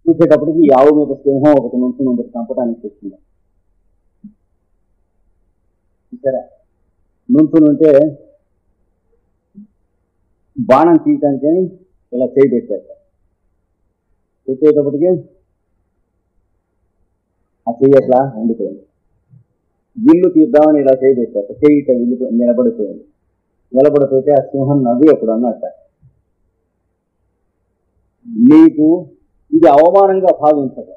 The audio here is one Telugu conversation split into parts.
చూసేటప్పటికి ఈ ఆవు మీద సింహం ఒకటి నుంచి ముందు చంపడానికి తెచ్చింది. సరే నుంచునుంటే బాణం తీయటానికి ఇలా చేయి పెట్టారు. పెట్టేటప్పటికి ఆ చెయ్యి అట్లా ఉండిపోయింది. విల్లు తీద్దామని ఇలా చేయి పెట్టారు. చెయ్యి విల్లు నిలబడిపోయింది. నిలబడిపోతే ఆ సింహం నవ్వి అప్పుడు అన్నట్ట, నీకు ఇది అవమానంగా భావించదు.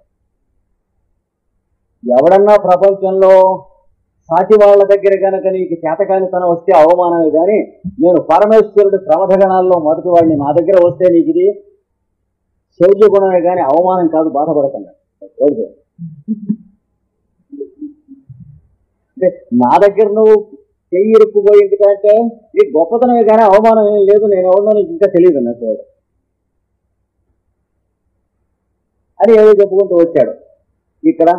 ఎవడన్నా ప్రపంచంలో సాటి వాళ్ళ దగ్గర కనుక నీకు చేతకానితనం వస్తే అవమానమే, కానీ నేను పరమేశ్వరుడు ప్రమథగణాల్లో మొదటి వాడిని, నా దగ్గర వస్తే నీకు ఇది శౌర్య గుణమే కానీ అవమానం కాదు, బాధపడకుండా. అంటే నా దగ్గర నువ్వు చెయ్యి ఇరుక్కుపోయి ఎందుకంటే నీకు గొప్పతనమే కానీ అవమానం ఏం లేదు, నేను ఎవరినో నీకు ఇంకా తెలియదు అన్నట్టు అని ఏదో చెప్పుకుంటూ వచ్చాడు. ఇక్కడ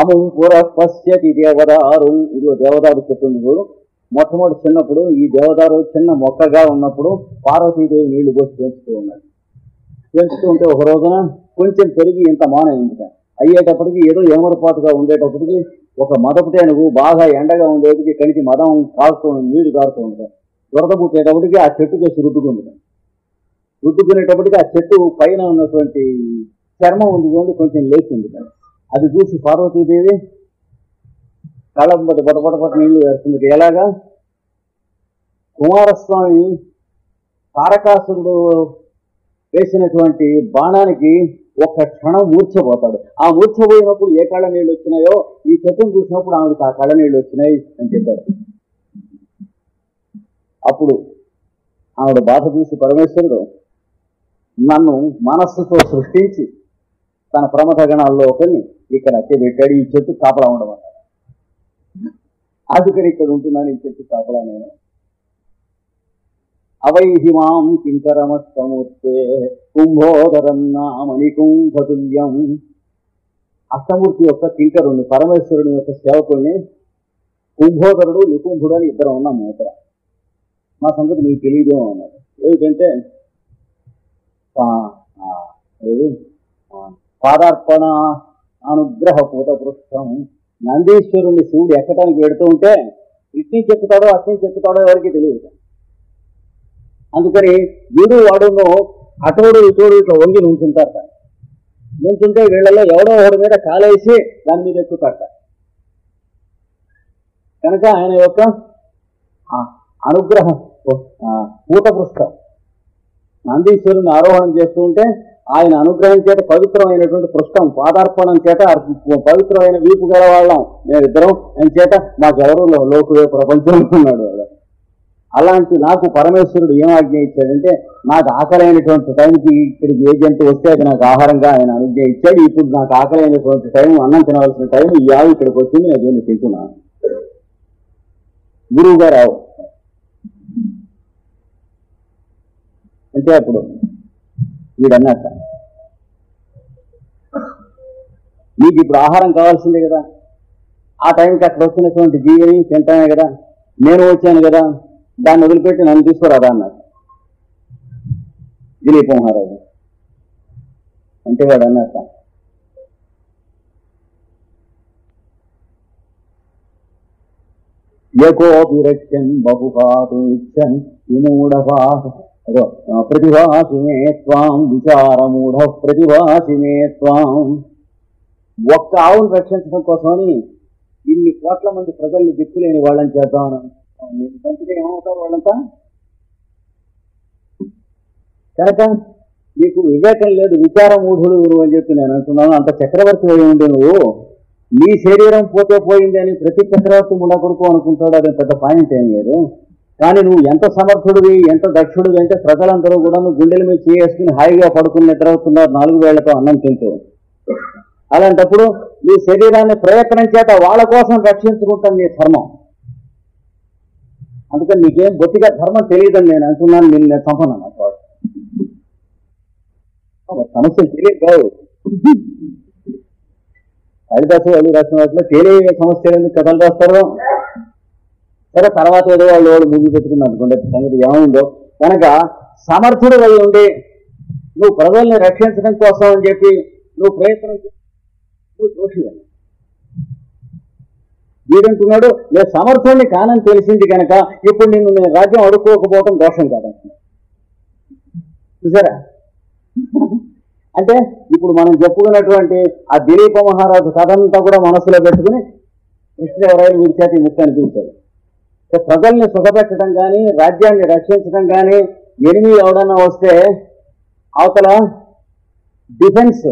అముం పుర పశ్యతి దేవదారు, ఇదిగో దేవదారు చెప్తుంది చూడు. మొట్టమొదటి చిన్నప్పుడు ఈ దేవదారు చిన్న మొక్కగా ఉన్నప్పుడు పార్వతీదేవి నీళ్లు పోసి పెంచుతూ ఉన్నాడు. పెంచుతూ ఉంటే ఒక రోజున కొంచెం పెరిగి ఇంత మానైంది. అయ్యేటప్పటికి ఏదో ఏమరపాటుగా ఉండేటప్పటికి ఒక మదపుటే నువ్వు బాగా ఎండగా ఉండేటికి కనికి మదం కారుతూ నీళ్లు కారుతూ ఉంటాయి. దొరద పుట్టేటప్పటికి ఆ చెట్టు చేసి రుద్దుకుంది. రుద్దుకునేటప్పటికి ఆ చెట్టు పైన ఉన్నటువంటి చర్మం ఉంది చూడండి కొంచెం లేచింది. అది చూసి పార్వతీదేవి కళ్ళంబటి బొటబొటపట నీళ్లు వేస్తుంది. ఎలాగా కుమారస్వామి తారకాసురుడు వేసినటువంటి బాణానికి ఒక్క క్షణం మూర్ఛపోతాడు. ఆ మూర్ఛపోయినప్పుడు ఏ కళ్ళ నీళ్ళు వచ్చినాయో ఈ చెట్టును చూసినప్పుడు ఆవిడకి ఆ కళ్ళ నీళ్ళు వచ్చినాయి అని చెప్పాడు. అప్పుడు ఆవిడ బాధ చూసి పరమేశ్వరుడు నన్ను మనస్సుతో సృష్టించి తన ప్రమథగణాల్లో ఒకరిని ఇక్కడ అట్టబెట్టాడు. ఈ చెట్టు కాపలా ఉండమన్నాడు. అందుకని ఇక్కడ ఉంటున్నాను, ఈ చెట్టు కాపలా నేను. అవైహిమాం కింకరమష్టమూర్తే కుంభోదరన్నామణికుంభతుల్యం. అష్టమూర్తి యొక్క కింకరుణ్ణి, పరమేశ్వరుని యొక్క సేవకుల్ని కుంభోదరుడు నికుంభుడు అని ఇద్దరు ఉన్నాం. మూతర మా సంగతి మీకు తెలియదేమో అన్నారు. ఏమిటంటే పాదార్పణ అనుగ్రహ పూత పృష్టం. నందీశ్వరుణ్ణి శివుడు ఎక్కడానికి పెడుతూ ఉంటే ఇట్నీ చెక్కుతాడో అట్నీ చెక్కుతాడో ఎవరికి తెలియదు. అందుకని వీడు వాడును అటోడు ఇటోడు ఇట్లా వంగి నుంచుంటారట. నుంచుంటే వీళ్ళలో ఎవడో ఒకడి మీద కాలేసి దాని మీద ఎక్కుతారట. కనుక ఆయన యొక్క అనుగ్రహం పూతపృష్టం నందీశ్వరుని ఆరోహణం చేస్తూ ఉంటే ఆయన అనుగ్రహం చేత పవిత్రమైనటువంటి పృష్టం పాదార్పణం చేత పవిత్రమైన వీపు గల వాళ్ళం మేమిద్దరం అని చేత మాకెవరు లోకువే ప్రపంచంలో ఉన్నాడు. అలాంటి నాకు పరమేశ్వరుడు ఏం ఆజ్ఞ ఇచ్చాడంటే నాకు ఆకలైనటువంటి టైంకి ఇక్కడికి ఏ జంతువు వస్తే అది నాకు ఆహారంగా ఆయన అనుజ్ఞ ఇచ్చాడు. ఇప్పుడు నాకు ఆకలైనటువంటి టైం, అన్నం తినవలసిన టైం ఈ ఆవు ఇక్కడికి వచ్చింది, నేను దీన్ని తింటున్నాను. గురువు గారు ఆవు అంటే అప్పుడు వీడన్నట్ట, నీకు ఇప్పుడు ఆహారం కావాల్సిందే కదా, ఆ టైంకి అక్కడ వచ్చినటువంటి జీవిని తింటానే కదా, నేను వచ్చాను కదా, దాన్ని వదిలిపెట్టి నన్ను తీసుకురాదా అన్నాడు దిలీప్ మహారాజు. అంటే వాడు అన్నట్ట, యకోపి రక్ష్యన్ బహుపాతు ఇచ్చన్ విమూఢపా ప్రతిభాసిమే త్వాం విచారమూఢ ప్రతిభాసిమే త్వాం. ఒక్క ఆవును రక్షించడం కోసమని ఇన్ని కోట్ల మంది ప్రజల్ని దిక్కులేని వాళ్ళని చేద్దామని సంతగా ఏమవుతారు వాళ్ళంతా. కనుక నీకు వివేకం లేదు, విచారమూఢుడు నువ్వు అని చెప్పి నేను అంటున్నాను. అంత చక్రవర్తి అయి ఉండే నువ్వు నీ శరీరం పోతే పోయింది అని ప్రతి చక్రవర్తి ఉండకూడదు అనుకుంటాడు. అది పెద్ద పాయింట్ ఏం లేదు. కానీ నువ్వు ఎంత సమర్థుడివి, ఎంత దక్షుడివి అంటే ప్రజలందరూ కూడా నువ్వు గుండెల మీద చేసుకుని హాయిగా పడుకుని నిద్రవుతున్నారు 4 వేళ్లతో అన్నం తింటూ. అలాంటప్పుడు నీ శరీరాన్ని ప్రయత్నం చేత వాళ్ళ కోసం రక్షించుకుంటాం నీ ధర్మం. అందుకని నీకేం బొత్తిగా ధర్మం తెలియదని నేను అంటున్నాను. నేను చంపను వాడు సమస్యలు తెలియదు కాదు. హరిదాసు వాళ్ళు రాసిన వాటిలో తెలియ సమస్యలు ఎందుకు కథలు రాస్తారు. సరే తర్వాత ఏదో వాళ్ళు ముందు పెట్టుకుని అనుకోండి సంగతి ఏముందో. కనుక సమర్థుడు అయి ఉండి నువ్వు ప్రజల్ని రక్షించడం కోసం అని చెప్పి నువ్వు ప్రయత్నం నువ్వు దోషిగా. వీడంటున్నాడు నేను సమర్థుడిని కానని తెలిసింది కనుక ఇప్పుడు నేను రాజ్యం అడుక్కోకపోవడం దోషం కాదంటున్నాడు. చూసారా? అంటే ఇప్పుడు మనం చెప్పుకున్నటువంటి ఆ దిలీప మహారాజు కథ అంతా కూడా మనసులో పెట్టుకుని కృష్ణదేవరాయలు వీడి చేతి ముక్కు అనిపించాడు. ప్రజల్ని సుఖపెట్టడం కానీ రాజ్యాన్ని రక్షించడం కానీ ఎనిమిది ఎవడన్నా వస్తే అవతల డిఫెన్స్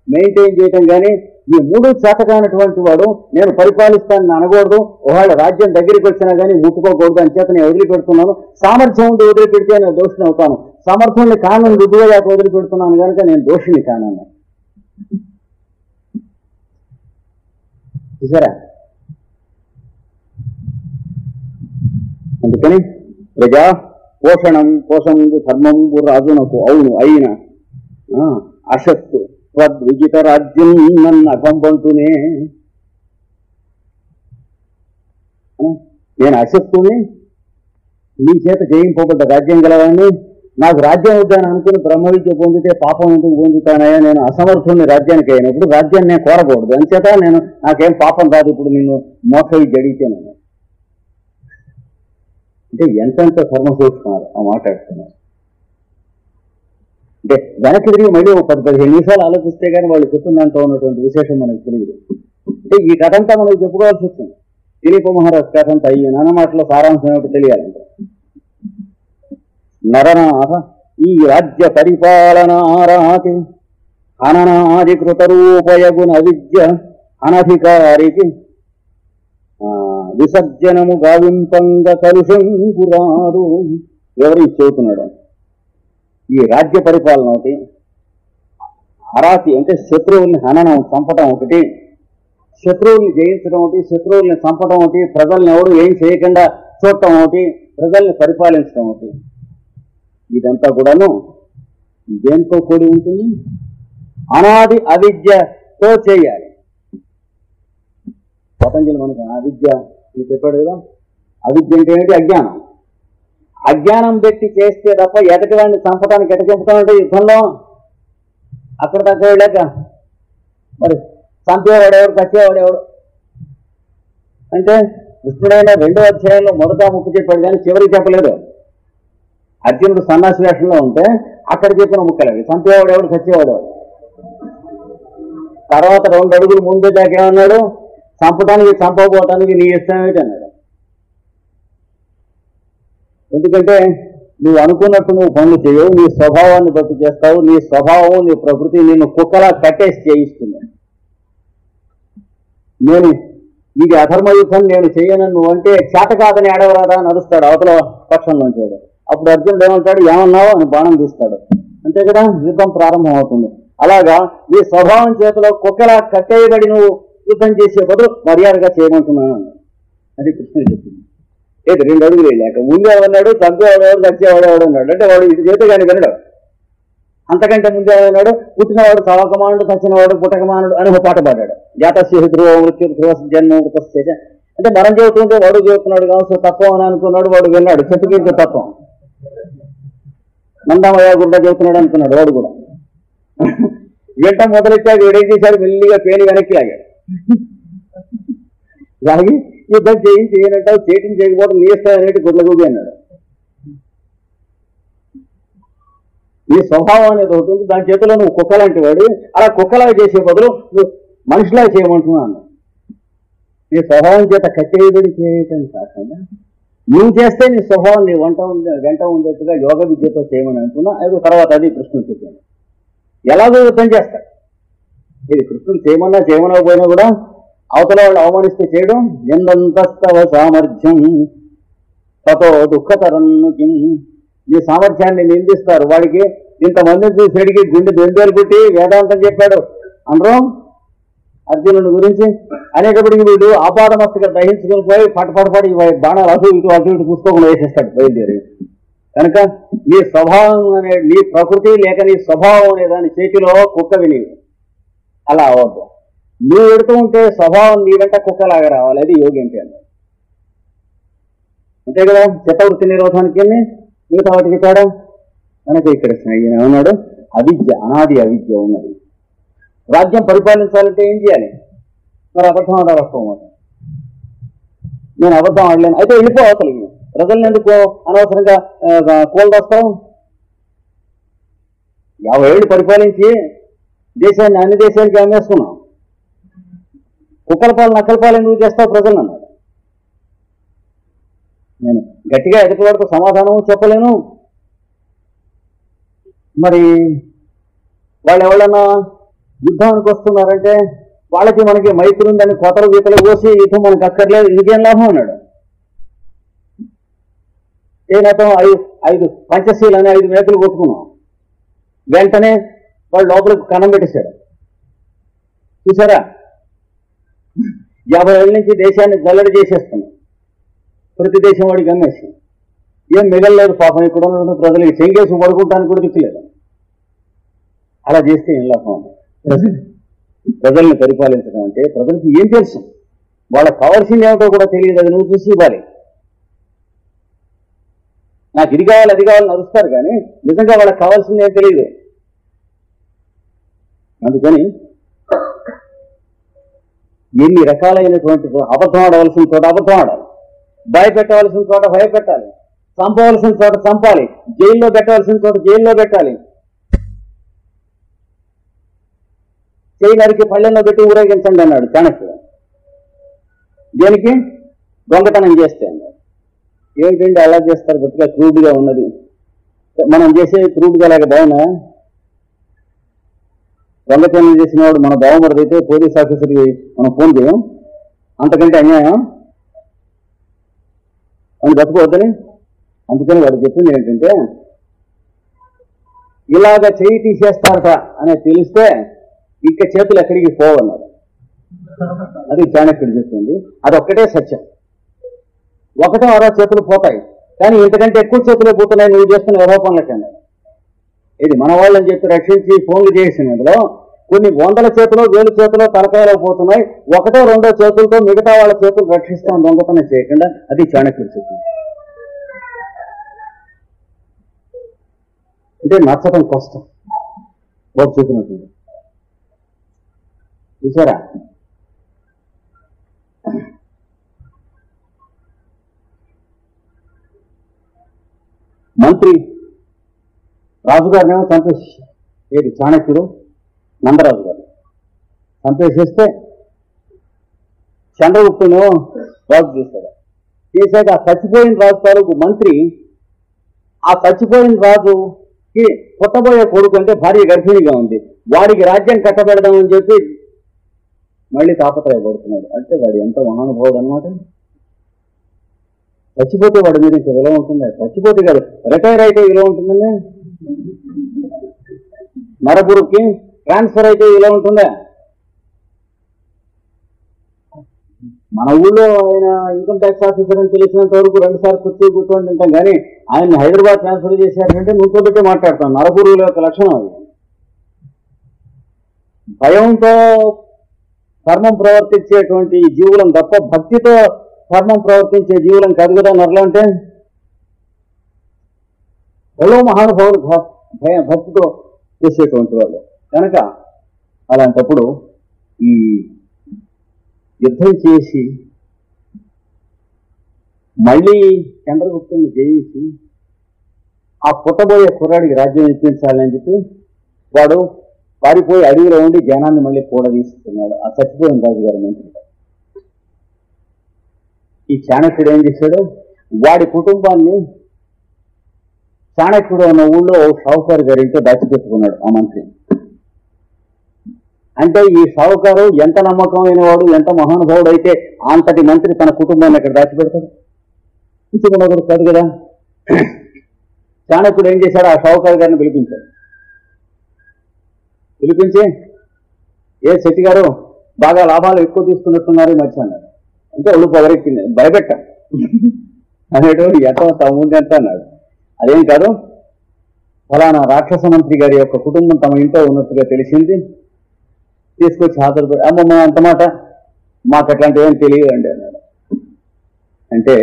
మెయింటైన్ చేయటం కానీ ఈ మూడు చేతకానటువంటి వాడు నేను పరిపాలిస్తానని అనకూడదు. ఒకవేళ రాజ్యం దగ్గరికి వచ్చినా కానీ ముట్టుకోకూడదు అని చేత నేను వదిలిపెడుతున్నాను. సామర్థ్యం ఉండి వదిలిపెడితే నేను దోషిని అవుతాను. సమర్థుల్ని కానని రుజువుగా వదిలిపెడుతున్నాను కనుక నేను దోషిని కానన్నా. చూసారా? అందుకని ప్రజా పోషణం ధర్మంబు రాజునకు అవును అయిన అశక్తు విజిత రాజ్యం నన్ను అకంపంటూనే. నేను అశక్తుని నీ చేత జయింపబడ్డ రాజ్యం గలవాడిని. నాకు రాజ్యం వద్దని అనుకుని బ్రహ్మ విద్య పొందితే పాపం ఎందుకు పొందుతానయ్యా? నేను అసమర్థుని రాజ్యానికి అయినప్పుడు రాజ్యాన్ని నేను కోరకూడదు. అంచేత నాకేం పాపం రాదు ఇప్పుడు నిన్ను మోక్ష విద్య అడిగితేనని. అంటే ఎంతెంత ధర్మసూక్ష్మాలు ఆ మాట్లాడుతున్నారు. అంటే వెనక్కి తిరిగి మళ్ళీ 10-15 నిమిషాలు ఆలోచిస్తే కానీ వాళ్ళు చెప్పిన దాంట్లో ఉన్నటువంటి విశేషం మనకు తెలియదు. అంటే ఈ కథ అంతా మనకు చెప్పుకోవాల్సి వచ్చింది. దిలీప మహారాజ్ కథ అంతా ఈ నాన్న మాటలో సారాంశం ఏమిటో తెలియాలంటే, నరనాథ ఈ రాజ్య పరిపాలనారాతి హననాధికృత రూపయగుణ విద్య అనధికారికి విసర్జనము గావింపంగ కలుషంగురాడు. ఎవరు చెబుతున్నాడు? ఈ రాజ్య పరిపాలన ఒకటి, అరాతి అంటే శత్రువుల్ని హననం చంపటం ఒకటి, శత్రువుల్ని జయించడం ఒకటి, శత్రువుల్ని చంపటం ఒకటి, ప్రజల్ని ఎవరు ఏం చేయకుండా చూడటం ఒకటి, ప్రజల్ని పరిపాలించడం ఒకటి. ఇదంతా కూడాను దేంతో కూడి ఉంటుంది? అనాది అవిద్యతో చేయాలి. పతంజలి మనకి అవిద్య చెప్పాడు కదా. అవిద్య అంటే ఏంటి? అజ్ఞానం. అజ్ఞానం పెట్టి చేస్తే తప్ప ఎదటి వాడిని చంపడానికి ఎట చెంపుతామంటే యుద్ధంలో అక్కడ దాకా వెళ్ళాక మరి చంపేవాడెవడు కచ్చేవాడెవడు అంటే కృష్ణుడైన 2వ అధ్యాయంలో మొదట ముక్కు చెప్పాడు కానీ చివరికి చెప్పలేదు. అర్జునుడు సన్యాసి వేషంలో ఉంటే అక్కడ చెప్పిన ముక్కలవి. చంపేవాడెవడు కచ్చేవాడెవడు. తర్వాత 2 అడుగులు ముందు దాకేమన్నాడు? చంపడానికి చంపకపోవటానికి నీ ఇష్టం ఏంటి అన్నాడు. ఎందుకంటే నువ్వు అనుకున్నట్టు నువ్వు పనులు చేయవు, నీ స్వభావాన్ని బట్టి చేస్తావు. నీ స్వభావం నీ ప్రకృతి నిన్ను కుక్కలా కట్టేసి చేయిస్తుంది. నేను ఇది అధర్మ యుద్ధం నేను చేయనని నువ్వు అంటే చేత కాదని ఏడవరాదా నడుస్తాడు అవతల పక్షంలోంచి. అప్పుడు అర్జునుడు ఏమంటాడు? ఏమన్నావు అని బాణం తీస్తాడు. అంతే కదా, యుద్ధం ప్రారంభం అవుతుంది. అలాగా నీ స్వభావం చేతిలో కుక్కలా కట్టేయబడి నువ్వు యుద్ధం చేసే బదులు మర్యాదగా చేయమంటున్నాను. అది కృష్ణుడు చెప్పింది. ఏది 2 అడుగులు వెళ్ళాక ముందు ఎవడన్నాడు? చంపేవాడేవాడు చచ్చేవాడేవాడు అన్నాడు. అంటే వాడు ఇది చేతే కానీ వినడు. అంతకంటే ముందు ఎవడన్నాడు? పుట్టినవాడు చవకమానుడు, చచ్చినవాడు పుట్టకమానుడు అని ఒక పాట పాడాడు. జాతస్య ధ్రువ మృత్యు ధ్రువ జన్మ చేసే అంటే మనం చెబుతుంటే వాడు చెబుతున్నాడు కావచ్చు తత్వం అని అనుకున్నాడు. వాడు విన్నాడు. చెట్టుకి తత్వం నందమయ్య గుడ్డ చెబుతున్నాడు అనుకున్నాడు వాడు కూడా. వెంట మొదలెట్టాడు. ఏడేం చేశాడు? మెల్లిగా పేని వెనక్కి లాగాడు. లాగి యుద్ధం చేయనంటావు, చేయటం చేయకపోవడం నీ ఇష్టం అనేది గుడ్లగూబి అన్నాడు. నీ స్వభావం అనేది ఒకటి ఉంది. దాని చేతిలో నువ్వు కుక్కలాంటి వాడు. అలా కుక్కలాగా చేసే బదులు నువ్వు మనిషిలా చేయమంటున్నాను. నీ స్వభావం చేత కట్టేయబడి చేయటం కాకుండా నువ్వు చేస్తే నీ స్వభావం నీ గంట ఉండేట్టుగా యోగ విద్యతో చేయమని అంటున్నా. అది తర్వాత అది కృష్ణుడు చెప్పాను. ఎలాగో యుద్ధం చేస్తాడు. ఇది కృష్ణుడు చేయమనకపోయినా కూడా అవతల వాళ్ళు అవమానిస్తే చేయడం. ఎందంతస్తవ సామర్థ్యం తతో దుఃఖతరన్ను నీ సామర్థ్యాన్ని నిందిస్తారు. వాడికి ఇంతమందిని చూసేడికి గుండె బెంబేలు పుట్టి వేదాంతం చెప్పాడు అనరు అర్జునుడి గురించి. అనేటప్పటికి వీడు ఆపాదమస్తగా దహించుకుని పోయి పటపడపడి బాణాలు అటు ఇటు చూసుకోకుండా వేసేస్తాడు బయలుదేరి. కనుక నీ స్వభావం అనే నీ ప్రకృతి లేక నీ స్వభావం అనే దాని చేతిలో కుక్క విని అలా అవ్వద్దు. నువ్వు పెడుతూ ఉంటే స్వభావం నీ వెంట కుక్కలాగా రావాలి. అది యోగి అంటే అన్నారు. అంతే కదా. చిత్తవృత్తి నిరోధానికి మిగతా వాటికి తేడా కనుక ఇక్కడ ఏమన్నాడు? అవిద్య, అనాది అవిద్య ఉన్నది. రాజ్యం పరిపాలించాలంటే ఏం చేయాలి? మరి అబద్ధం ఆడాలి. వస్తాం నేను అబద్ధం ఆడలేను, అయితే వెళ్ళిపోవాలి. ప్రజల్ని ఎందుకు అనవసరంగా కోల్దొస్తాం? 50 ఏళ్ళు పరిపాలించి దేశాన్ని అన్ని దేశాలకి అమ్మేసుకున్నాం. కుక్కల పాలు నక్కల పాలు ఎందుకు చేస్తావు ప్రజలను అన్నాడు. నేను గట్టిగా ఎదుటివాడికి సమాధానం చెప్పలేను. మరి వాళ్ళు ఎవరన్నా యుద్ధానికి వస్తున్నారంటే వాళ్ళకి మనకి మైత్రి ఉందని కోతలు గీతలు కోసి యుద్ధం మనకు అక్కర్లేదు, ఇంకేం లాభం అన్నాడు. ఏనైతే 5 పంచశీలని 5 మేకలు కొట్టుకున్నాం. వెంటనే వాడు లోపలికి కన్నం పెట్టేశాడు. చూసారా, 50 ఏళ్ళ నుంచి దేశాన్ని జల్లడి చేసేస్తున్నాం. ప్రతి దేశం వాడికి అమ్మేసి ఏం మిగలలేదు. పాపం ఇక్కడ ఉన్న ప్రజలకి చెంగేసి పడుకుంటానికి కూడా దిక్కులేదు. అలా చేస్తే ఏం లాభం? ప్రజల్ని పరిపాలించడం అంటే ప్రజలకి ఏం తెలుసు? వాళ్ళకి కావాల్సింది ఏమిటో కూడా తెలియదు. అది నువ్వు చూసి ఇవ్వాలి. నాకు ఇది కావాలి అది కావాలని అరుస్తారు, కానీ నిజంగా వాళ్ళకి కావాల్సింది ఏం తెలియదు. అందుకని ఎన్ని రకాలైనటువంటి అబద్ధం ఆడవలసిన చోట అబద్ధం ఆడాలి, భయపెట్టవలసిన చోట భయపెట్టాలి, చంపవలసిన చోట చంపాలి, జైల్లో పెట్టవలసిన చోట జైల్లో పెట్టాలి. చేయి నరికి పళ్ళెల్లో పెట్టి ఊరేగించండి అన్నాడు చాణక్యుడు. దేనికి? దొంగతనం చేస్తే అన్నాడు. ఏమిటండి అలా చేస్తారు? బొత్తిగా క్రూడ్గా ఉన్నది. మనం చేసే క్రూడ్గా అలాగే బాగున్నా? దొంగతనం చేసిన వాడు మన బావమరిది అయితే పోలీస్ ఆఫీసర్కి మనం ఫోన్ చేయం. అంతకంటే అన్యాయం అని బతుకోవద్దని. అందుకని వాడు చెప్పింది ఏంటంటే, ఇలాగ చేయి తీసేస్తారట అనేది తెలిస్తే ఇంకా చేతులు ఎక్కడికి పోవన్నారు. అది చాణక్యుడు చెప్తుంది. అదొక్కటే సత్యం. 1 or 2 చేతులు పోతాయి, కానీ ఇంతకంటే ఎక్కువ చేతులు పోతున్నాయి నువ్వు చేస్తున్న ఆరోపణలకన్నా. ఇది మన వాళ్ళని చెప్పి రక్షించి ఫోన్లు చేసినందులో కొన్ని 100 చేతులు 1000 చేతులు తలకాయలో పోతున్నాయి. 1 or 2 చేతులతో మిగతా వాళ్ళ చేతులు రక్షిస్తాం దొంగతనం చేయకుండా. అది చాణక్యుడు చెప్తుంది. అంటే నచ్చటం కష్టం. బాబు చూసినట్టు చూసారా? మంత్రి రాజుగారినేమో చంపేసి, ఏది చాణక్యుడు నందరాజు గారు చంపేసేస్తే చంద్రగుప్తునేమో రాజు చేశాడు. చేశాక ఆ చచ్చిపోయిన రాజు తాలూకు మంత్రి ఆ చచ్చిపోయిన రాజుకి పుట్టబోయే కొడుకు అంటే భార్య గర్భిణిగా ఉంది, వాడికి రాజ్యం కట్టబెడదామని చెప్పి మళ్ళీ తాపత్రయపడుతున్నాడు. అంటే వాడు ఎంత మహానుభావుడు అనమాట. చచ్చిపోతే వాడి మీద ఇంకా విలువ ఉంటుందా? చచ్చిపోతే కాదు, రిటైర్ అయితే విలువ ఉంటుందండి. నరపురికి ట్రాన్స్ఫర్ అయితే విలువ ఉంటుందా? మన ఊళ్ళో ఆయన ఇన్కమ్ ట్యాక్స్ ఆఫీసర్ అని తెలిసినంత వరకు 2 సార్లు కూర్చోండి ఉంటాం, కానీ ఆయన హైదరాబాద్ ట్రాన్స్ఫర్ చేశారంటే నుంచోబెట్టే మాట్లాడతాం. నరపురుల యొక్క లక్షణం అది. భయంతో ధర్మం ప్రవర్తించేటువంటి జీవులం తప్ప భక్తితో ధర్మం ప్రవర్తించే జీవులం కాదు కదా నరలు అంటే. ఎవరో మహానుభావులు భక్తితో చేసేటువంటి వాళ్ళు కనుక అలాంటప్పుడు ఈ యుద్ధం చేసి మళ్ళీ చంద్రగుప్తుని జయించి ఆ పుట్టబోయే కుర్రాడికి రాజ్యం ఇప్పించాలని చెప్పి వాడు పారిపోయి అడవిలో ఉండి జనాన్ని మళ్ళీ కూడదీస్తున్నాడు. ఆ చచ్చిపోయిన రాజుగారి మంత్రి. ఈ చాణక్యుడు ఏం చేశాడు? వాడి కుటుంబాన్ని చాణక్యుడు ఉన్న ఊళ్ళో షావుకారు గారి ఇంట్లో దాచిపెట్టుకున్నాడు ఆ మంత్రి. అంటే ఈ షావుకారు ఎంత నమ్మకమైన వాడు, ఎంత మహానుభావుడు అయితే అంతటి మంత్రి తన కుటుంబాన్ని అక్కడ దాచిపెడతాడు? ఇచ్చుకున్నప్పుడు కాదు కదా. చాణక్యుడు ఏం చేశాడు? ఆ షావుకారు గారిని పిలిపించాడు. పిలిపించి, ఏ శెట్టి గారు బాగా లాభాలు ఎక్కువ తీసుకున్నట్టున్నారు ఈ మధ్య అన్నాడు. అంటే ఒళ్ళు పొగరెక్కింది. భయపెట్ట అనేటు ఎటో తమ్ముంది ఎంత అన్నాడు. అదేం కాదు, ఫలానా రాక్షస మంత్రి గారి యొక్క కుటుంబం తమ ఇంట్లో ఉన్నట్టుగా తెలిసింది, తీసుకొచ్చి హాజరు. అమ్మమ్మ అంత మాట, మాకు అట్లాంటి ఏం తెలియదు అండి అన్నాడు. అంటే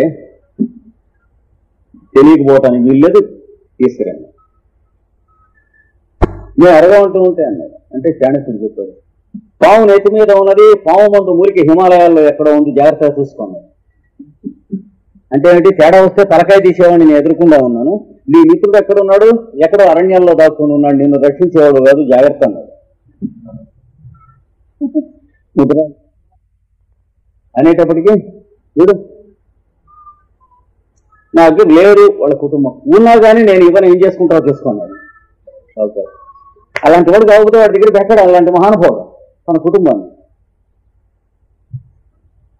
తెలియకపోవటానికి వీల్లేదు, తీసుకురండి. నేను అడగమంటూ ఉంటే అన్నాడు. అంటే చాణక్యుడు చెప్పాడు, పాము నెత్తి మీద ఉన్నది, పాము మందు మురికి హిమాలయాల్లో ఎక్కడ ఉంది, జాగ్రత్తగా చూసుకున్నాడు. అంటే ఏంటి, తేడా వస్తే తలకాయ తీసేవాడిని నేను ఎదుర్కొండా ఉన్నాను, నీ మిత్రుడు ఎక్కడున్నాడు, ఎక్కడో అరణ్యాల్లో దాక్కుని ఉన్నాడు, నిన్ను రక్షించేవాడు కాదు, జాగ్రత్త అన్నాడు. అనేటప్పటికీ వీడు నా దగ్గర లేరు వాళ్ళ కుటుంబం, ఉన్నా కానీ నేను ఇవన్నీ ఏం చేసుకుంటారో చూసుకున్నాను. ఓకే, అలాంటి వాడు కాకపోతే వాడి దగ్గర పెట్టాడు అలాంటి మహానుభావుడు తన కుటుంబాన్ని.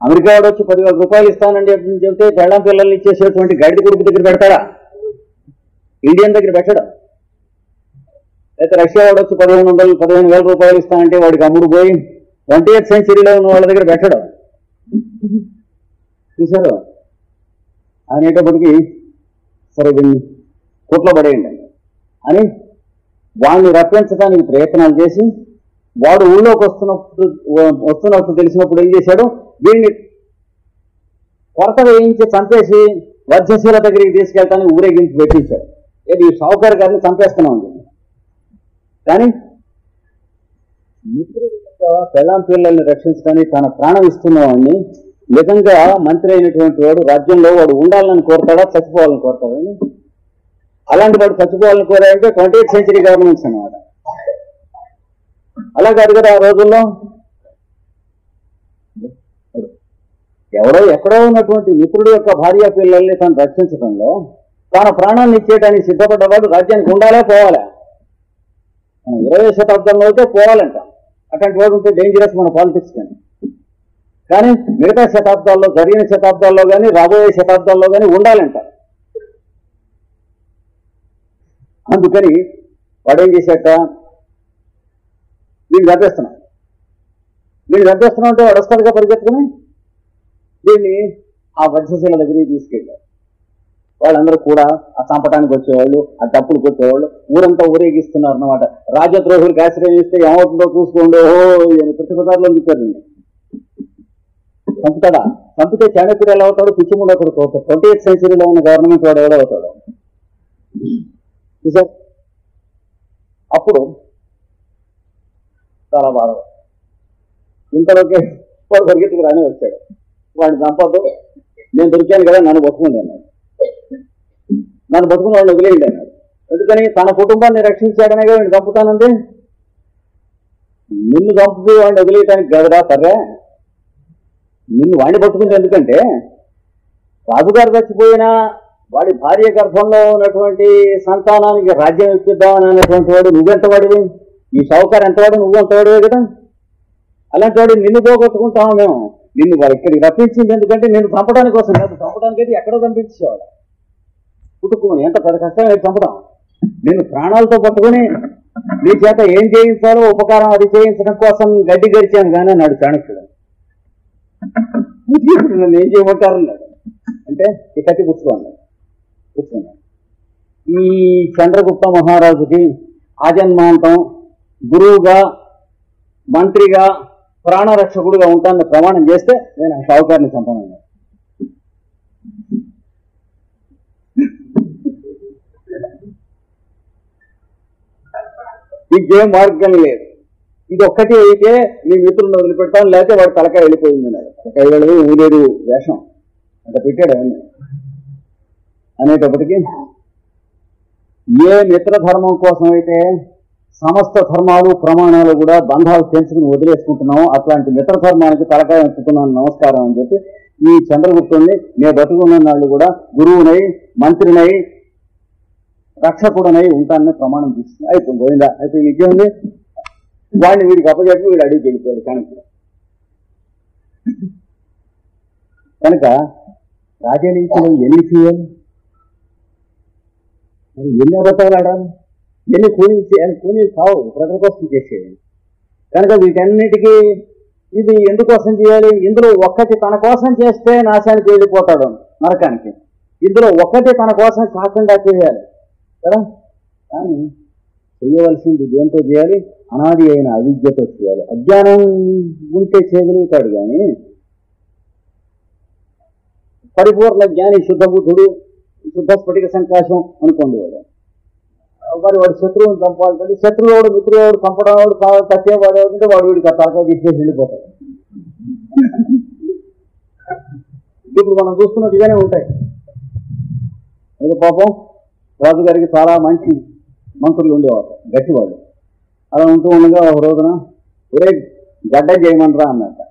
అమెరికా వాడు వచ్చి 10,000 రూపాయలు ఇస్తానని చెప్తే పెళ్ళాం పిల్లల్ని ఇచ్చేసేటువంటి గడిద కొడుకు దగ్గర పెడతాడా, ఇండియన్ దగ్గర పెట్టడా? అయితే రష్యా వాడు వచ్చి 15,000 రూపాయలు ఇస్తానంటే వాడికి అమ్ముడు పోయి 20th సెంచరీలో ఉన్న వాళ్ళ దగ్గర పెట్టడం చూసారు. అనేటప్పటికీ సరే దీన్ని కోట్లో పడేయండి అని వాడిని రప్పించడానికి ప్రయత్నాలు చేసి, వాడు ఊళ్ళోకి వస్తున్నప్పుడు తెలిసినప్పుడు ఏం చేశాడు, వీడిని కొరత వేయించి చంపేసి వధ్యశీల దగ్గరికి తీసుకెళ్తానికి ఊరేగించి పెట్టించాడు. ఇది షావుకారు గారిని చంపేస్తున్నాం. కానీ మిత్రుడు పెళ్ళాం పిల్లల్ని రక్షించడానికి తన ప్రాణం ఇస్తున్నవాడిని నిజంగా మంత్రి అయినటువంటి వాడు రాజ్యంలో వాడు ఉండాలని కోరుతాడా, చచ్చిపోవాలని కోరుతాడని? అలాంటి వాడు చచ్చిపోవాలని కోరాడంటే 20th సెంచరీ గవర్నమెంట్స్ అన్నమాట. అలా కాదు కదా ఆ రోజుల్లో. ఎవడో ఎక్కడో ఉన్నటువంటి మిత్రుడు యొక్క భార్య పిల్లల్ని తను రక్షించడంలో తన ప్రాణాన్ని ఇచ్చేయడానికి సిద్ధపడ్డవాడు రాజ్యానికి ఉండాలా పోవాలా? 20వ శతాబ్దంలో అయితే పోవాలంట. అట్లాంటి వాడు ఉంటే డేంజరస్ మన పాలిటిక్స్. కానీ మిగతా శతాబ్దాల్లో, జరిగిన శతాబ్దాల్లో కానీ రాబోయే శతాబ్దాల్లో కానీ ఉండాలంట. అందుకని వాడేం చేశాట, వీళ్ళు చంపేస్తున్నాం అంటే వాడు వస్తాడుగా పరిగెత్తుకుని దీన్ని ఆ వధ్యశీల దగ్గరికి తీసుకెళ్ళారు. వాళ్ళందరూ కూడా ఆ చంపడానికి వచ్చేవాళ్ళు, ఆ డప్పులకు వచ్చేవాళ్ళు, ఊరంతా ఊరేగిస్తున్నారు అన్నమాట. రాజద్రోహులకు ఆశ్రయం ఇస్తే ఏమవుతుందో చూసుకోండి, ఓహో ప్రతిపదారులో చెప్పారు. చంపుతాడా? చంపితే చాణక్యుడు ఎలా అవుతాడు, పిచ్చిముడు ఒకడు అవుతాడు. 20th సెంచరీలో ఉన్న గవర్నమెంట్ వాడు ఎవడో అవుతాడు. సార్ అప్పుడు చాలా బాధ. ఇంతలోకి వాడు పరిగెత్తుకు రాని వచ్చాడు. వాడిని చంపద్దు, నేను దొరికాను కదా, నన్ను పట్టుకుంది అన్నాడు. నన్ను పట్టుకుని వాడిని వదిలేయండి అన్నాడు. ఎందుకని? తన కుటుంబాన్ని రక్షించాడనే కదా వాడిని చంపుతానండి. నిన్ను చంపుతూ వాడిని వదిలేయటానికి గదరా సరే, నిన్ను వాడిని పట్టుకుంటే ఎందుకంటే రాజుగారు చచ్చిపోయినా వాడి భార్య గర్భంలో ఉన్నటువంటి సంతానానికి రాజ్యం ఇప్పిద్దామని అన్నటువంటి వాడు నువ్వెంత వాడివి, ఈ షావుకారు ఎంతవాడు, నువ్వు అంతవాడివే కదా. అలాంటి వాడు నిన్ను పోగొట్టుకుంటాము మేము. నిన్ను వాడు ఇక్కడికి రప్పించింది ఎందుకంటే నిన్ను చంపడానికి కోసం కాదు, చంపడానికి అయితే ఎక్కడో చంపించేవాడు. పుట్టుకుని ఎంత పెద్ద కష్టం అయితే చంపడం. నిన్ను ప్రాణాలతో పట్టుకుని నీ చేత ఏం చేయించాలో ఉపకారం అది చేయించడం కోసం గడ్డి గడిచాను కానీ అన్నాడు చాణక్యుడు. నన్ను ఏం చేయమంటారు అన్నాడు. అంటే ఈ కత్తి కూర్చున్నాడు. ఈ చంద్రగుప్త మహారాజుకి ఆజన్మాంతం గురువుగా, మంత్రిగా, ప్రాణరక్షకుడుగా ఉంటానని ప్రమాణం చేస్తే నేను ఆ షావుకారిని చంపనన్నాడు. ఇంకేం మార్గం లేదు, ఇది ఒక్కటి అయితే నీ మిత్రులను వదిలిపెట్టాను, లేకపోతే వాడు తలకాయ వెళ్ళిపోయింది అన్నాడు. తలకాయ వెళ్ళి ఊరేడు వేషం అంత పెట్టాడు అవన్నీ. అనేటప్పటికీ ఏ మిత్రధర్మం కోసం అయితే సమస్త ధర్మాలు ప్రమాణాలు కూడా బంధాలు పెంచుకుని వదిలేసుకుంటున్నామో అట్లాంటి మిత్రధర్మానికి తలకాయ ఉంచుతున్నాను నమస్కారం అని చెప్పి ఈ చంద్రగుప్తుని నేను బతుకున్న నాళ్ళు కూడా గురువునై, మంత్రినై, రక్షకుడనై ఉంటానని ప్రమాణం తీసుకుని అయిపోయింది. పోయిందా? అయిపోయింది. ఇంకేముంది? వాడిని వీడికి అప్పచెప్పి వీడు అడిగి వెళ్ళిపోయాడు చాణక్యుడు. కనుక రాజనీతిలో ఎన్ని చేయాలి, మరి ఎన్ని అబద్ధాలు ఆడాలి, ఎన్ని కూలీలు చేయాలి? కూలీలు కావు, ప్రజల కోసం చేసేది. కనుక వీటన్నిటికీ ఇది ఎందుకోసం చేయాలి? ఇందులో ఒక్కటి తన కోసం చేస్తే నాశానికి వెళ్ళిపోతాడు, నరకానికి. ఇందులో ఒక్కటి తన కోసం కాకుండా చేయాలి కదా. కానీ చేయవలసింది దేంతో చేయాలి? అనాది అయిన అవిద్యతో చేయాలి. అజ్ఞానం ఉంటే చేయగలుగుతాడు కానీ పరిపూర్ణ జ్ఞాని, శుద్ధ బుద్ధుడు, శుద్ధ స్ఫటిక సంకాశం అనుకోండి, వాడు మరి వాడు శత్రువుని చంపాలంటే శత్రువుడు మిత్రుడు చంపడం వాడు కట్టేవాడు అంటే వాడు వీడికి తలకాయ తీసేసి వెళ్ళిపోతాడు. ఇప్పుడు మనం చూస్తున్నట్టు ఇవన్నీ ఉంటాయి. ఏదో పాపం రాజుగారికి చాలా మంచి మంత్రులు ఉండేవారు, గట్టివాళ్ళు. అలా ఉంటూ ఉండగా ఒక రోజున ఒరే గడ్డం చేయమంటారా అన్నట్ట.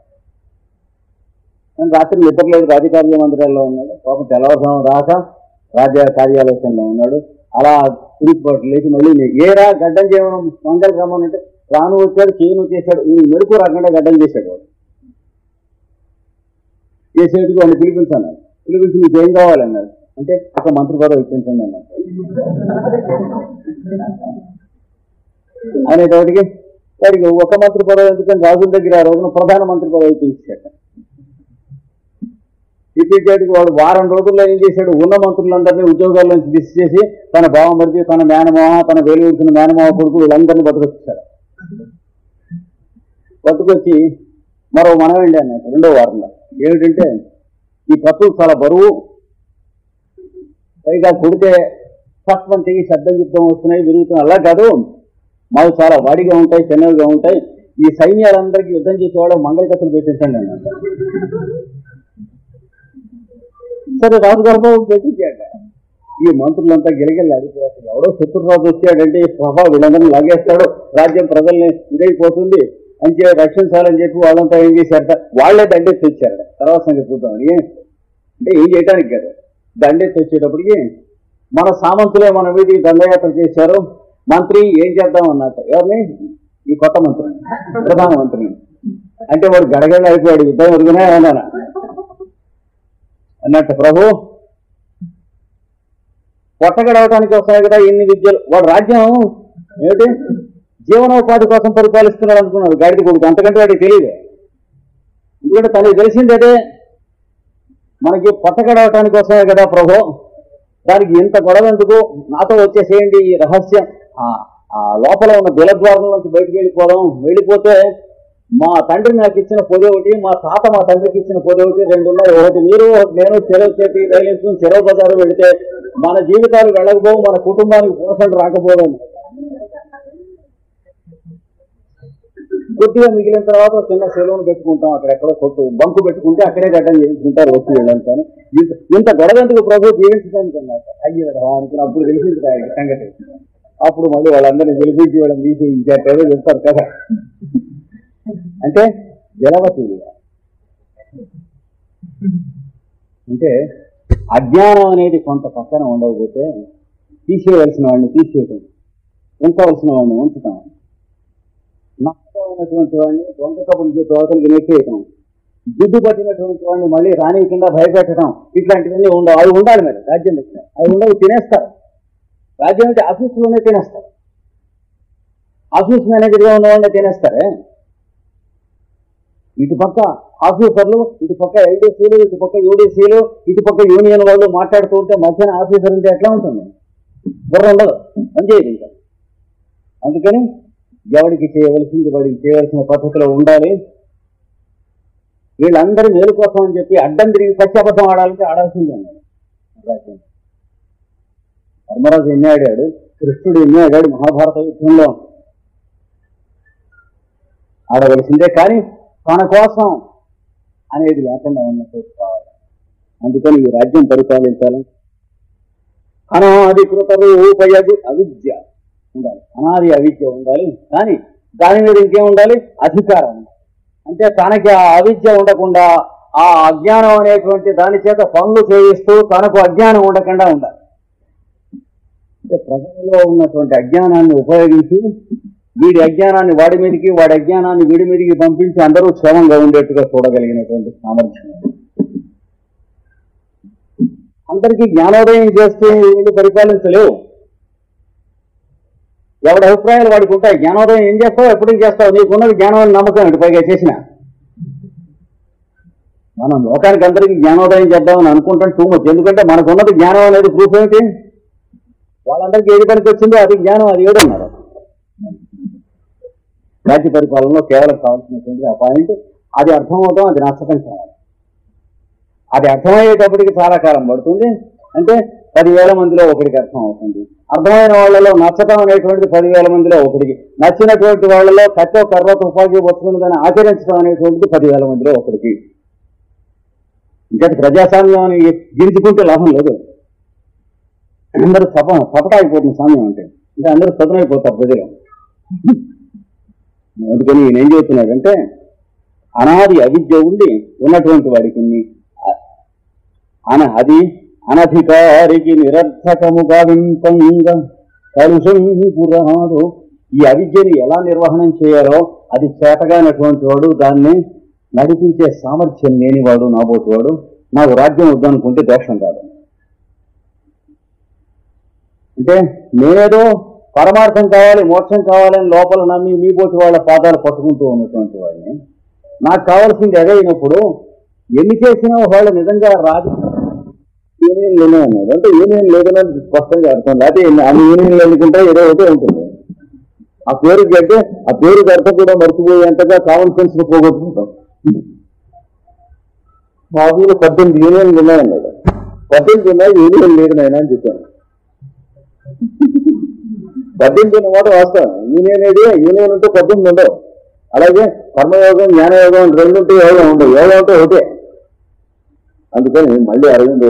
రాత్రి నిద్రలేదు, రాజకార్య మందిరాల్లో ఉన్నాడు. పాపం తెల్లవారుజాము రాక రాజ్య కార్యాలయంలో ఉన్నాడు. అలా తిరిగిపోవట్లు లేచి మళ్ళీ ఏరా గడ్డం చేయడం మంగళ క్రమం అంటే రాను వచ్చాడు, చేయను చేశాడు. ఈ మెరుపు రాకుండా గడ్డం చేశాడు. వాడు చేసేటికి వాడిని పిలిపించాను. పిలిపించి నీకేం కావాలన్నాడు. అంటే ఒక మంత్రి పదవి ఇప్పించండి అన్నాడు. అనేటోటికి వాడికి ఒక మంత్రి పదవి ఎందుకని రాజుల దగ్గర ఆ రోజున ప్రధానమంత్రి పదవి ఇప్పించాడు. ఇప్పించేటికి వాడు వారం రోజుల్లో ఏం చేశాడు, ఉన్న మంత్రులందరినీ ఉద్యోగాల నుంచి తీసేసి తన బావమరిది, తన మేనమావ, తన వెలువచ్చిన మేనమావ కొడుకు వీళ్ళందరినీ పట్టుకొచ్చాడు. పట్టుకొచ్చి మరో మనవేండి అన్నట్టు రెండో వారంలో ఏమిటంటే ఈ పత్తులు చాలా బరువు, పైగా కొడితే తత్వం తెగి శబ్దం యుద్ధం వస్తున్నాయి, విరుగుతున్నాయి. అలా కాదు, మాకు చాలా వాడిగా ఉంటాయి, చెన్నైగా ఉంటాయి. ఈ సైన్యాలందరికీ యుద్ధం చేసేవాడు మంగళకత్తులు పెట్టించండి అన్నట్టు. సరే రాజుగారు పెట్టించాట. ఈ మంత్రులంతా గిలగిల్లాడిపోతారు. ఎవడో శత్రురాజు వచ్చాడంటే ఈ ప్రభావం వీళ్ళందరినీ లాగేస్తాడు, రాజ్యం ప్రజల్ని ఇదైపోతుంది అని చెప్పి రక్షించాలని చెప్పి వాళ్ళంతా ఏం చేశారట, వాళ్లే దండెత్తి వచ్చారట. తర్వాత సంగతి చూద్దామని. అంటే ఏం చేయడానికి కదా, దండెత్తి వచ్చేటప్పటికి మన సామంతులే మన వీధికి దండయాత్ర చేశారు. మంత్రి ఏం చేద్దాం అన్నట్టు. ఎవరిని? ఈ కొత్త మంత్రిని, ప్రధానమంత్రిని. అంటే వాడు గడగడ అయిపోయాడు, యుద్ధం ఎరుగునే అన్నా అన్నట్టు. ప్రభు పొట్టగడవటానికి వస్తాయి కదా ఎన్ని విద్యలు. వాడు రాజ్యం ఏమిటి జీవనోపాధి కోసం పరిపాలిస్తున్నాడు అనుకున్నాడు గాడిద కొడుకు. అంతకంటే వాడికి తెలియదు. ఎందుకంటే తనకి తెలిసిందే మనకి పొట్టగడవటానికి వస్తాయి కదా ప్రభు, దానికి ఇంత గొడవ ఎందుకు, నాతో వచ్చేసేయండి. ఈ రహస్యం ఆ లోపల ఉన్న బిలద్వారం నుంచి బయటకు వెళ్ళిపోతే మా తండ్రి నాకు ఇచ్చిన పొది ఒకటి, మా తాత మా తండ్రికి ఇచ్చిన పొది ఒకటి, రెండు ఉన్నాయి. ఒకటి మీరు, నేను చెరవ చేతి రైలించుకుని చెరవ బజారు వెళితే మన జీవితాలు వెళ్ళకపోవు, మన కుటుంబానికి పోషణ రాకపోవడం. కొద్దిగా మిగిలిన తర్వాత చిన్న సెలవును పెట్టుకుంటాం, అక్కడెక్కడో కొట్టు బంకు పెట్టుకుంటే అక్కడే గడ్డం చేయించుకుంటారు వచ్చి వెళ్ళంతాను. ఇంత గొడవ ఎందుకు ప్రభు జీవించడానికి అన్నట్టు. అయ్యో అనుకుని అప్పుడు తెలిసింది సంగతి. అప్పుడు మళ్ళీ వాళ్ళందరినీ గెలిపించి వాళ్ళని తీసి ఇంకేదో చెప్తారు కదా. అంటే జలవతీయ అంటే అజ్ఞానం అనేది కొంత పక్కన ఉండకపోతే తీసేయవలసిన వాడిని తీసేయటం, ఉంచవలసిన వాడిని ఉంచుతాం, నష్టంగా ఉన్నటువంటి వాడిని దొంగ కబులు దోతలకు నెట్టేయటం, జిడ్డు పట్టినటువంటి వాడిని మళ్ళీ రానియకుండా భయపెట్టడం, ఇట్లాంటివన్నీ ఉండవు. అవి ఉండాలి మరి రాజ్యం దగ్గర. అవి ఉండవు, తినేస్తారు. రాజ్యం అంటే ఆఫీసులోనే తినేస్తారు. ఆఫీస్ మేనేజర్గా ఉన్నవాడినే తినేస్తారే. ఇటుపక్క ఆఫీసర్లు, ఇటుపక్క ఎల్డీసీలు, ఇటుపక్క యూడీసీలు, ఇటుపక్క యూనియన్ వాళ్ళు మాట్లాడుతూ ఉంటే మధ్యాహ్న ఆఫీసర్ ఉంటే ఎట్లా ఉంటుంది? బుర్ర ఉండదు, పనిచేయదు ఇంకా. అందుకని ఎవరికి చేయవలసింది వాడికి చేయవలసిన పద్ధతిలో ఉండాలి. వీళ్ళందరి మేలు కోసం అని చెప్పి అడ్డం తిరిగి పచ్చబద్ధం ఆడాలంటే ఆడాల్సిందే అన్నాడు. ధర్మరాజు ఎన్ని ఆడాడు, కృష్ణుడు ఎన్ని ఆడాడు మహాభారత యుద్ధంలో. ఆడవలసిందే, కానీ తన కోసం అనేది లేకుండా ఉన్నట్టు కావాలి. అందుకని ఈ రాజ్యం పరిపాలించాలి. అనాధికృత రూపయది అవిద్య ఉండాలి, అనాది అవిద్య ఉండాలి. కానీ దాని మీద ఇంకేం ఉండాలి? అధికారం ఉండాలి. అంటే తనకి ఆ అవిద్య ఉండకుండా ఆ అజ్ఞానం అనేటువంటి దాని చేత పనులు చేయిస్తూ తనకు అజ్ఞానం ఉండకుండా ఉండాలి. అంటే ప్రజలలో ఉన్నటువంటి అజ్ఞానాన్ని ఉపయోగించి వీడి అజ్ఞానాన్ని వాడి మీదకి, వాడి అజ్ఞానాన్ని వీడి మీదకి పంపించి అందరూ క్షేమంగా ఉండేట్టుగా చూడగలిగినటువంటి సామర్థ్యం. అందరికీ జ్ఞానోదయం చేస్తే వీళ్ళు పరిపాలించలేవు. ఎవడి అభిప్రాయాలు వాడికి ఉంటాయి. జ్ఞానోదయం ఏం చేస్తావు, ఎప్పటికి చేస్తావు, నీకున్నది జ్ఞానం నమ్మకం ఇటు పైగా చేసిన. మనం లోకానికి అందరికీ జ్ఞానోదయం చేద్దామని అనుకుంటాం టూ మచ్. ఎందుకంటే మనకున్నది జ్ఞానం అనేది ప్రూఫ్ ఏమిటి? వాళ్ళందరికీ ఏది పనికి వచ్చిందో అది జ్ఞానం, అది ఏడున్నారు. రాజ్య పరిపాలనలో కేవలం కావాల్సినటువంటి ఆ పాయింట్ అది అర్థమవుతాం, అది నచ్చకం కావాలి. అది అర్థమయ్యేటప్పటికి చాలా కాలం పడుతుంది. అంటే 10,000 మందిలో ఒకడికి అర్థం అవుతుంది. అర్థమైన వాళ్ళలో నచ్చటం అనేటువంటిది 10,000 మందిలో ఒకడికి, నచ్చినటువంటి వాళ్ళలో కట్టో కర్ర తుపాకీ పట్టుకుని దాన్ని ఆచరించడం అనేటువంటిది 10,000 మందిలో ఒకడికి. ఇంకా ప్రజాస్వామ్యాన్ని గిరిచుకుంటే లాభం లేదు. అందరూ సపటాయిపోతుంది స్వామ్యం అంటే, ఇంకా అందరూ సతమైపోతారు ప్రజలు. అందుకని ఈయన ఏం చెబుతున్నాడంటే, అనాది అవిద్య ఉండి ఉన్నటువంటి వాడికి అది అనధికారికి నిరర్థకముగా వింపంగా కలుషం పురాడు. ఈ అవిద్యని ఎలా నిర్వహణం చేయాలో అది చేతగానటువంటి వాడు, దాన్ని నడిపించే సామర్థ్యం లేనివాడు నాబోతువాడు నాకు రాజ్యం వద్దనుకుంటే దోషం కాదు. అంటే నేనేదో పరమార్థం కావాలి, మోక్షం కావాలని లోపల నమ్మి మీ పోటీ వాళ్ళ పాదాలు పట్టుకుంటూ ఉన్నటువంటి వాడిని, నాకు కావాల్సింది ఎదైనప్పుడు ఎన్ని చేసినా వాళ్ళు నిజంగా రాజు యూనియన్ లేనే అన్నాడు. అంటే యూనియన్ లేదన్నది స్పష్టంగా అర్థం. లేకపోతే అన్ని యూనియన్లు ఎన్నుకుంటే ఏదో ఒకటే ఉంటుంది. ఆ పేరు కంటే ఆ పేరు అర్థం కూడా మర్చిపోయేంతగా కామన్ సెన్స్ పోగొట్టుకుంటాం. మా ఊరు 18 యూనియన్లు ఉన్నాయన్నాడు. 18 ఉన్నాయి, యూనియన్ లేదనైనా అని చెప్పాను. 18 ఉన్నమాట వాస్తవం. యూనియన్ యూనియన్ ఉంటే 18 ఉండవు. అలాగే కర్మయోగం, జ్ఞానయోగం 2 ఉంటే యోగం ఉండవు. యోగం ఉంటే ఒకటే. అందుకని మళ్ళీ అరవింద్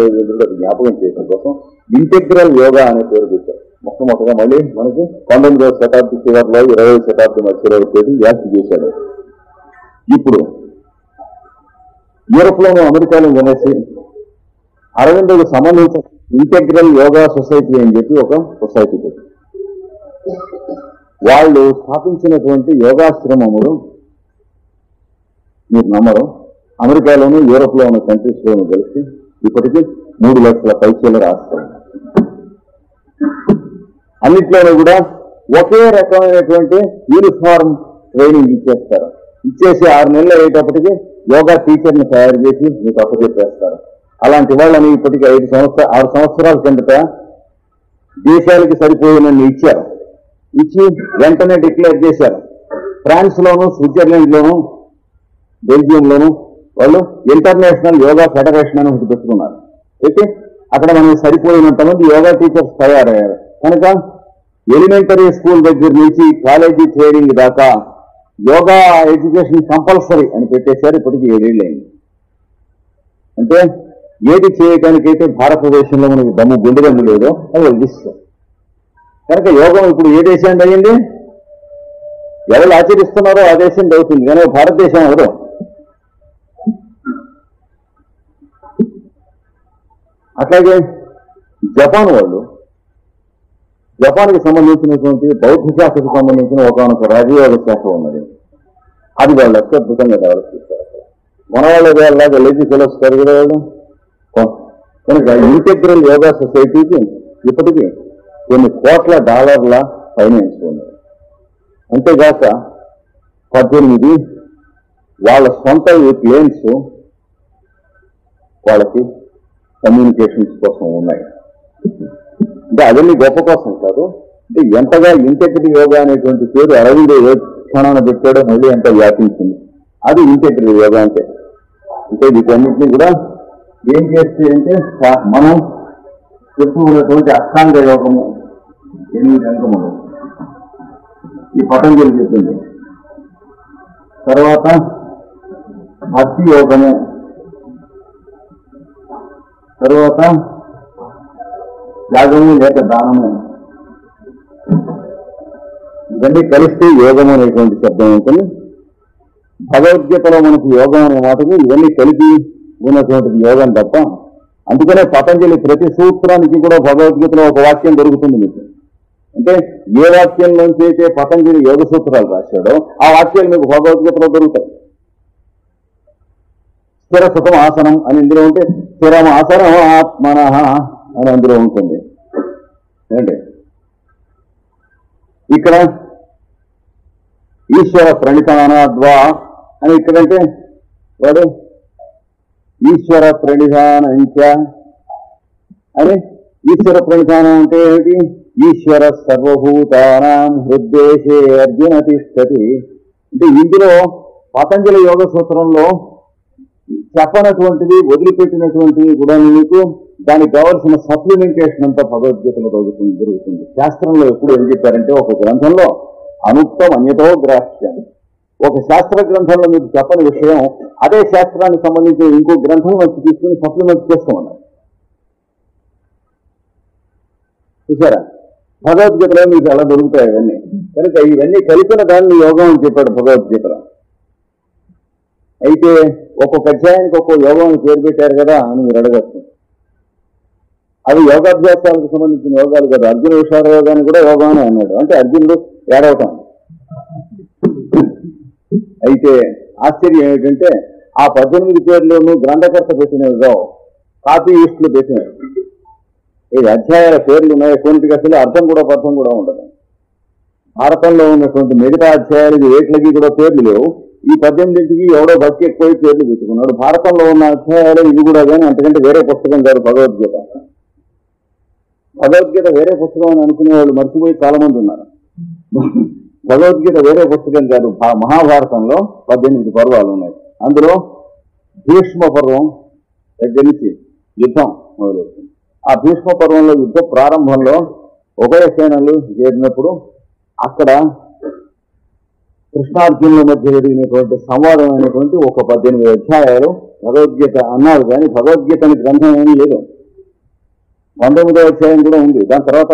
జ్ఞాపకం చేయడం కోసం ఇంటెగ్రల్ యోగా అనే పేరు పెట్టారు. మొట్టమొదటిగా మళ్ళీ మనకి 19వ శతాబ్ది చివరిలో 20వ శతాబ్ది మధ్యలో వచ్చేది వ్యాఖ్య చేశాడు. ఇప్పుడు యూరోప్లోను అమెరికాలో వినేసి అరవింద్కు సంబంధించిన ఇంటెగ్రల్ యోగా సొసైటీ అని చెప్పి ఒక సొసైటీ పెట్టి వాళ్ళు స్థాపించినటువంటి యోగాశ్రమములు మీరు నమ్మరు, అమెరికాలోను యూరోప్ లో ఉన్న కంట్రీస్ లోను కలిసి ఇప్పటికీ 3 లక్షల పైచీలు రాస్తారు. అన్నిట్లోనూ కూడా ఒకే రకమైనటువంటి యూనిఫార్మ్ ట్రైనింగ్ ఇచ్చేస్తారు. ఇచ్చేసి 6 నెలలు అయ్యేటప్పటికి యోగా టీచర్ని తయారు చేసి మీకు అప్పచెప్పేస్తారు. అలాంటి వాళ్ళని ఇప్పటికీ 6 సంవత్సరాల కిందట దేశానికి సరిపోయినన్ని ఇచ్చారు. ఇచ్చి వెంటనే డిక్లేర్ చేశారు. ఫ్రాన్స్ లోను, స్విట్జర్లాండ్ లోను, బెల్జియం లోను వాళ్ళు ఇంటర్నేషనల్ యోగా ఫెడరేషన్ అని ఒకటి పెట్టుకున్నారు. అయితే అక్కడ మనకి సరిపోయినంతమంది యోగా టీచర్స్ తయారయ్యారు. కనుక ఎలిమెంటరీ స్కూల్ దగ్గర నుంచి కాలేజీ ట్రైనింగ్ దాకా యోగా ఎడ్యుకేషన్ కంపల్సరీ అని పెట్టేశారు. ఇప్పటికీ 7 ఏళ్ళు అయింది. అంటే ఏది చేయడానికైతే భారతదేశంలో మనకి దమ్ము గుండెదమ్ము లేదో అది వదిలిస్తారు. కనుక యోగం ఇప్పుడు ఏ దేశాన్ని అయ్యింది, ఎవరు ఆచరిస్తున్నారో ఆ దేశం అవుతుంది, కానీ భారతదేశం ఎవరు. అట్లాగే జపాన్ వాళ్ళు, జపాన్కి సంబంధించినటువంటి బౌద్ధ శాఖకు సంబంధించిన ఒకనొక రాజయోగ శాఖ ఉన్నది. అది వాళ్ళు అత్యద్భుతంగా డెవలప్ చేస్తారు. మన వాళ్ళలాగా లేజీ ఫెలోస్ వాళ్ళు. కనుక ఇంటెగ్రల్ యోగా సొసైటీకి ఇప్పటికీ కొన్ని కోట్ల డాలర్ల ఫైనాన్స్ ఉంది. అంతేగాక 18 వాళ్ళ సొంత ప్లేన్స్ వాళ్ళకి కమ్యూనికేషన్స్ కోసం ఉన్నాయి. అంటే అవన్నీ గొప్ప కోసం కాదు. అంటే ఎంతగా ఇంటెగ్రిటీ యోగా అనేటువంటి పేరు అరవింద్ ఏ క్షణాన్ని పెట్టాడో మళ్ళీ ఎంత వ్యాపించింది. అది ఇంటెగ్రిటీ యోగా అంటే. అంటే వీటన్నింటినీ కూడా ఏం చేస్తే అంటే మనం చెప్తూ ఉన్నటువంటి అష్టాంగ యోగము 8 అంగములు ఈ పతంజలి చెప్పింది. తర్వాత భక్తి యోగము, తర్వాత త్యాగము లేక దానము, ఇవన్నీ కలిస్తే యోగం అనేటువంటి శబ్దం ఉంటుంది. భగవద్గీతలో మనకి యోగం అనే మాటకి ఇవన్నీ కలిపి ఉన్నటువంటిది యోగం తప్ప. అందుకనే పతంజలి ప్రతి సూత్రానికి కూడా భగవద్గీతలో ఒక వాక్యం దొరుకుతుంది మీకు. అంటే ఏ వాక్యంలోంచి అయితే పతంజలి యోగ సూత్రాలు రాశాడో ఆ వాక్యాలు మీకు భగవద్గీతలో దొరుకుతాయి. స్థిర సుఖం ఆసనం అని ఇందులో ఉంటే స్థిరం ఆసనం ఆత్మన అని అందులో ఉంటుంది. ఏంటి ఇక్కడ ఈశ్వర ప్రణిధానాద్వా అని ఇక్కడంటే వాడు ఈశ్వర ప్రణిధానంచ అని. ఈశ్వర ప్రణిధానం అంటే ఏమిటి? ఈశ్వర సర్వభూతానాం హృద్దేశే అర్జున తిష్టతి. అంటే ఇందులో పతంజలి యోగ సూత్రంలో చెప్పనటువంటివి, వదిలిపెట్టినటువంటివి కూడా మీకు దానికి కావాల్సిన సప్లిమెంటేషన్ అంతా భగవద్గీతలో జరుగుతుంది. శాస్త్రంలో ఎప్పుడు ఏం చెప్పారంటే, ఒక గ్రంథంలో అనుక్తం అన్యతో గ్రాహ్యం. ఒక శాస్త్ర గ్రంథంలో మీకు చెప్పని విషయం అదే శాస్త్రానికి సంబంధించి ఇంకో గ్రంథం వచ్చి తీసుకుని సప్లిమెంట్ చేస్తూ ఉన్నారు. చూసారా, భగవద్గీతలో మీకు అలా దొరుకుతాయి ఇవన్నీ. కనుక ఇవన్నీ కలిపిన దాన్ని యోగం అని చెప్పాడు భగవద్గీతలో. అయితే ఒక్కొక్క అధ్యాయానికి ఒక్కొక్క యోగం అని పేరు పెట్టారు కదా అని మీరు అడగచ్చు. అవి యోగాభ్యాసాలకు సంబంధించిన యోగాలు కదా. అర్జున విషాద యోగాన్ని కూడా యోగం అని అన్నాడు. అంటే అర్జునుడు ఏడవటం. అయితే ఆశ్చర్యం ఏమిటంటే, ఆ 18 పేర్లోనూ గ్రంథకర్త పెట్టినవిగా కాపీయిస్టులు పెట్టినవి. ఇది అధ్యాయాల పేర్లు ఉన్నాయి, కొన్నిటికి అసలు అర్థం కూడా ఉండదు. భారతంలో ఉన్నటువంటి మిగతా అధ్యాయాలకి వేట్లకి కూడా పేర్లు లేవు. ఈ 18కి ఎవడో భక్తి ఎక్కువ పేర్లు పెట్టుకున్నాడు. భారతంలో ఉన్న అధ్యాయాలు ఇవి కూడా, కానీ అంతకంటే వేరే పుస్తకం కాదు భగవద్గీత. భగవద్గీత వేరే పుస్తకం అని అనుకునే వాళ్ళు మర్చిపోయి చాలా మంది ఉన్నారు. భగవద్గీత వేరే పుస్తకం కాదు. మహాభారతంలో 18 పర్వాలు ఉన్నాయి. అందులో భీష్మ పర్వం దగ్గర నుంచి యుద్ధం మొదలవుతుంది. ఆ భీష్మ పర్వంలో యుద్ధ ప్రారంభంలో ఉభయ సేనలు చేరినప్పుడు అక్కడ కృష్ణార్జునుల మధ్య జరిగినటువంటి సంవాదం అయినటువంటి ఒక 18 అధ్యాయాలు భగవద్గీత అన్నారు. కానీ భగవద్గీతని గ్రంథం ఏమీ లేదు. 19వ అధ్యాయం కూడా ఉంది. దాని తర్వాత